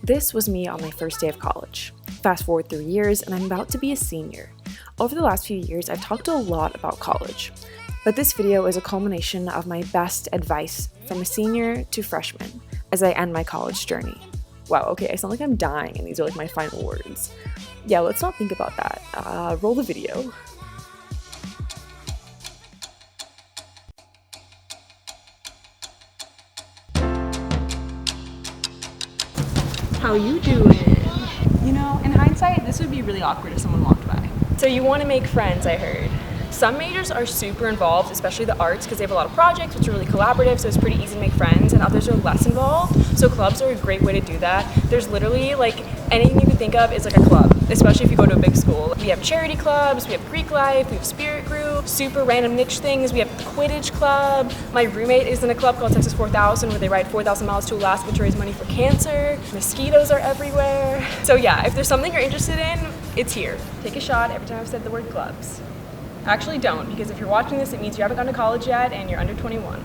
This was me on my first day of college. Fast forward 3 years and I'm about to be a senior. Over the last few years, I've talked a lot about college, but this video is a culmination of my best advice from a senior to freshman as I end my college journey. Wow, okay, I sound like I'm dying and these are like my final words. Yeah, let's not think about that. Roll the video. How you doing? You know, in hindsight, this would be really awkward if someone walked by. So you want to make friends, I heard. Some majors are super involved, especially the arts, because they have a lot of projects, which are really collaborative, so it's pretty easy to make friends, and others are less involved. So clubs are a great way to do that. There's literally like anything you can think of is like a club, especially if you go to a big school. We have charity clubs, we have Greek life, we have spirit group, super random niche things, we have Quidditch club. My roommate is in a club called Texas 4000 where they ride 4,000 miles to Alaska to raise money for cancer. Mosquitoes are everywhere. So yeah, if there's something you're interested in, it's here. Take a shot every time I've said the word clubs. Actually don't, because if you're watching this, it means you haven't gone to college yet and you're under 21.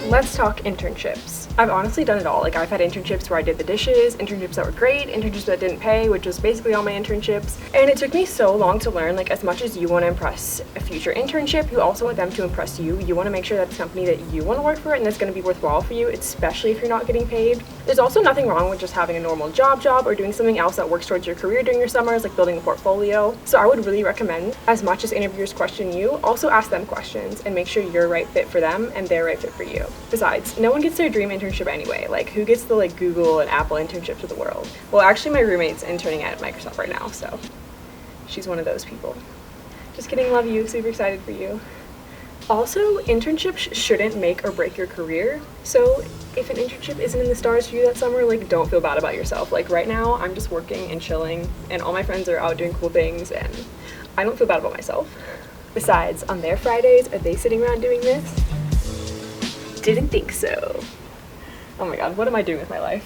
Let's talk internships. I've honestly done it all. Like I've had internships where I did the dishes, internships that were great, internships that didn't pay, which was basically all my internships. And it took me so long to learn, like as much as you want to impress a future internship, you also want them to impress you. You want to make sure that it's a company that you want to work for and that's going to be worthwhile for you, especially if you're not getting paid. There's also nothing wrong with just having a normal job or doing something else that works towards your career during your summers, like building a portfolio. So I would really recommend, as much as interviewers question you, also ask them questions and make sure you're a right fit for them and they're a right fit for you. Besides, no one gets their dream internship anyway. Like who gets the like Google and Apple internships of the world? Well, actually my roommate's interning at Microsoft right now, so she's one of those people. Just kidding, love you, super excited for you. Also, internships shouldn't make or break your career. So if an internship isn't in the stars for you that summer, like don't feel bad about yourself. Like right now, I'm just working and chilling and all my friends are out doing cool things and I don't feel bad about myself. Besides, on their Fridays, are they sitting around doing this? Didn't think so. Oh my god, what am I doing with my life?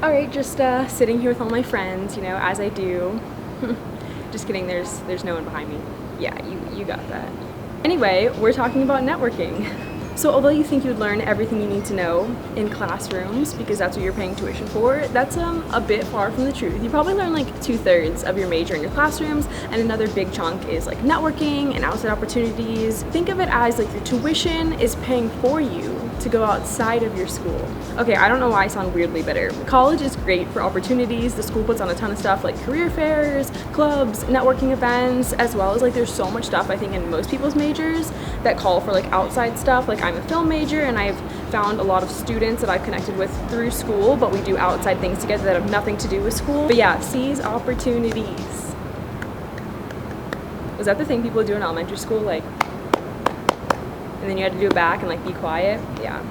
Alright, just sitting here with all my friends, you know, as I do. Just kidding, there's no one behind me. Yeah, you got that. Anyway, we're talking about networking. So although you think you'd learn everything you need to know in classrooms, because that's what you're paying tuition for, that's a bit far from the truth. You probably learn like 2/3 of your major in your classrooms, and another big chunk is like networking and outside opportunities. Think of it as like your tuition is paying for you to go outside of your school. Okay, I don't know why I sound weirdly bitter. College is great for opportunities. The school puts on a ton of stuff like career fairs, clubs, networking events, as well as like there's so much stuff I think in most people's majors that call for like outside stuff. Like I'm a film major and I've found a lot of students that I've connected with through school, but we do outside things together that have nothing to do with school. But yeah, seize opportunities. Was that the thing people do in elementary school? Like, and then you had to do it back and like be quiet? Yeah.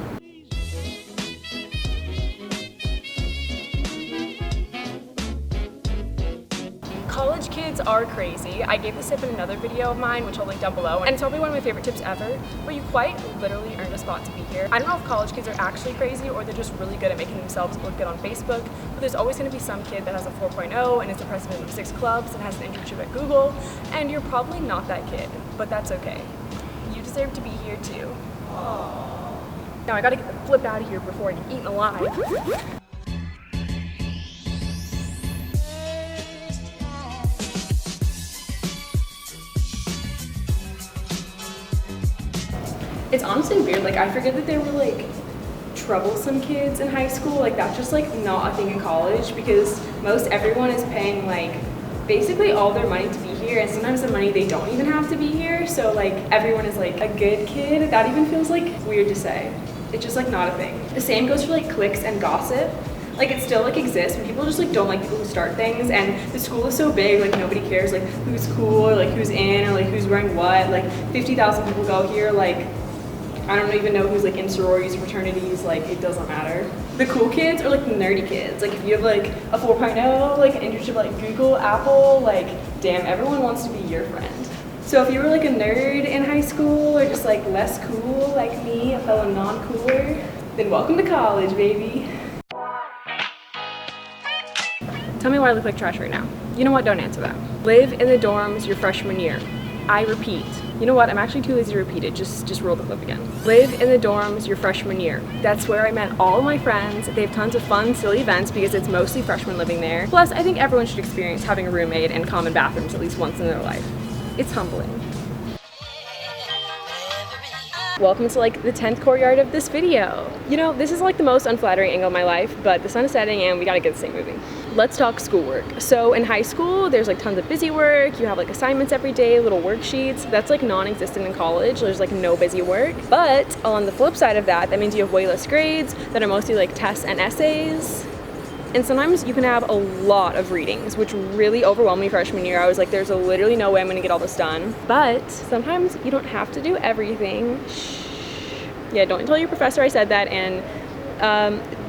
College kids are crazy. I gave this tip in another video of mine, which I'll link down below, and it's probably one of my favorite tips ever, where you quite literally earned a spot to be here. I don't know if college kids are actually crazy or they're just really good at making themselves look good on Facebook, but there's always going to be some kid that has a 4.0 and is the president of 6 clubs and has an internship at Google, and you're probably not that kid, but that's okay. You deserve to be here too. Now I gotta get the flip out of here before I get eaten alive. It's honestly weird, like I forget that there were like troublesome kids in high school. Like that's just like not a thing in college because most everyone is paying like basically all their money to be here, and sometimes the money they don't even have to be here, so like everyone is like a good kid. That even feels like weird to say. It's just like not a thing. The same goes for like cliques and gossip. Like it still like exists when people just like don't like people who start things, and the school is so big, like nobody cares like who's cool or like who's in or like who's wearing what. Like 50,000 people go here, like I don't even know who's like in sororities, fraternities, like it doesn't matter. The cool kids are like the nerdy kids. Like if you have like a 4.0, like an internship like Google, Apple, like damn, everyone wants to be your friend. So if you were like a nerd in high school or just like less cool like me, a fellow non-cooler, then welcome to college, baby. Tell me why I look like trash right now. You know what? Don't answer that. Live in the dorms your freshman year. I repeat. You know what? I'm actually too lazy to repeat it. Just roll the clip again. Live in the dorms your freshman year. That's where I met all of my friends. They have tons of fun, silly events because it's mostly freshmen living there. Plus, I think everyone should experience having a roommate and common bathrooms at least once in their life. It's humbling. Welcome to like the 10th courtyard of this video. You know, this is like the most unflattering angle of my life, but the sun is setting and we gotta get this thing moving. Let's talk schoolwork. So in high school, there's like tons of busy work. You have like assignments every day, little worksheets. That's like non-existent in college. There's like no busy work. But on the flip side of that, that means you have way less grades that are mostly like tests and essays. And sometimes you can have a lot of readings, which really overwhelmed me freshman year. I was like, there's literally no way I'm gonna get all this done. But sometimes you don't have to do everything. Shh. Yeah, don't tell your professor I said that, and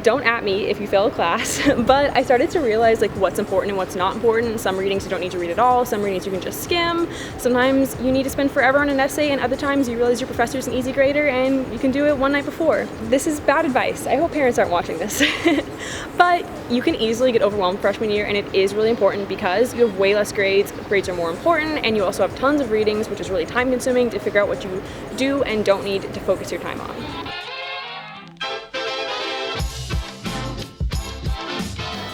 don't at me if you fail a class. But I started to realize like what's important and what's not important. Some readings you don't need to read at all. Some readings you can just skim. Sometimes you need to spend forever on an essay, and other times you realize your professor's an easy grader and you can do it one night before. This is bad advice. I hope parents aren't watching this. But you can easily get overwhelmed freshman year, and it is really important because you have way less grades. Grades are more important, and you also have tons of readings, which is really time consuming to figure out what you do and don't need to focus your time on.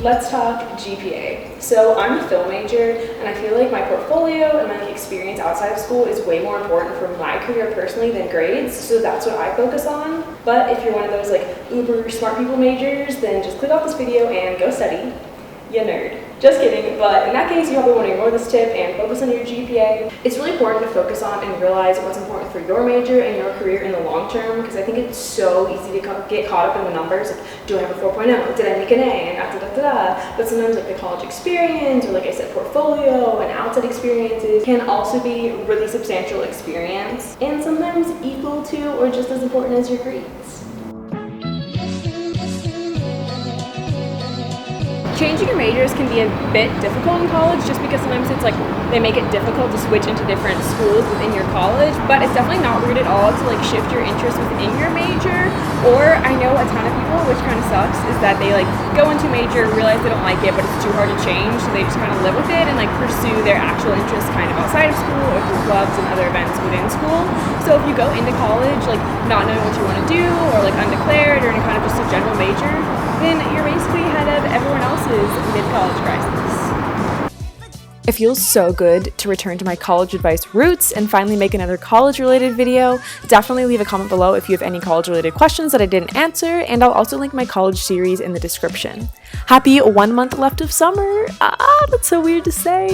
Let's talk GPA. So I'm a film major, and I feel like my portfolio and my experience outside of school is way more important for my career personally than grades, so that's what I focus on. But if you're one of those like uber smart people majors, then just click off this video and go study. You nerd. Just kidding, but in that case, you probably want to ignore this tip and focus on your GPA. It's really important to focus on and realize what's important for your major and your career in the long term, because I think it's so easy to get caught up in the numbers, like, do I have a 4.0? Did I make an A? And da-da-da-da-da. But sometimes like the college experience, or like I said, portfolio and outside experiences can also be really substantial experience, and sometimes equal to or just as important as your grades. Changing your majors can be a bit difficult in college just because sometimes it's like they make it difficult to switch into different schools within your college, but it's definitely not weird at all to like shift your interest within your major. Or I know a ton of people, which kind of sucks, is that they like go into a major, realize they don't like it, but it's too hard to change, so they just kind of live with it and like pursue their actual interests kind of outside of school or through clubs and other events within school. So if you go into college like not knowing what you want to do, or like undeclared, or in kind of just a general major, then you're basically ahead of everyone else's mid-college crisis. It feels so good to return to my college advice roots and finally make another college-related video. Definitely leave a comment below if you have any college-related questions that I didn't answer, and I'll also link my college series in the description. Happy 1 month left of summer! That's so weird to say.